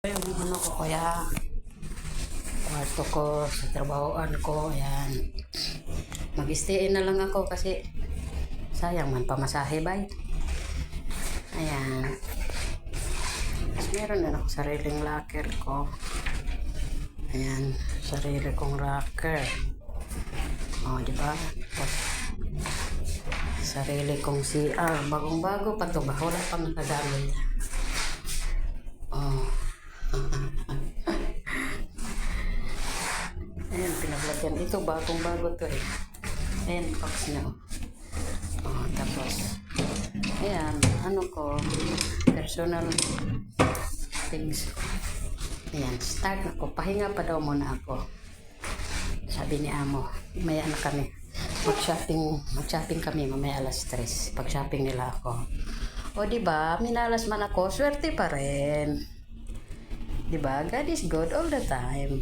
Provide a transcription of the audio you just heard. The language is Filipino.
Yung ano ko kaya kwarto ko sa trabahoan ko, ayan. Mag-stay na lang ako kasi sayang man pamasahe bay. Ayan. Tapos meron na ako sariling locker ko. Ayan, sarili kong locker. O, di ba? Tapos, sarili kong CR. Bagong-bago pa to ba? Wala pang nakagamit. Oh. Ayan, pinaglagyan. Ito, bagong-bago to eh. Ayan, box niya. Oh, tapos, ayan, ano ko, personal things. Ayan, start na ko. Pahinga pa daw muna ako. Sabi ni Amo, maya na kami. Mag-shopping kami, mamaya alas 3. Pag-shopping nila ako. O, diba, minalas man ako, swerte pa rin. Diba, God is good all the time.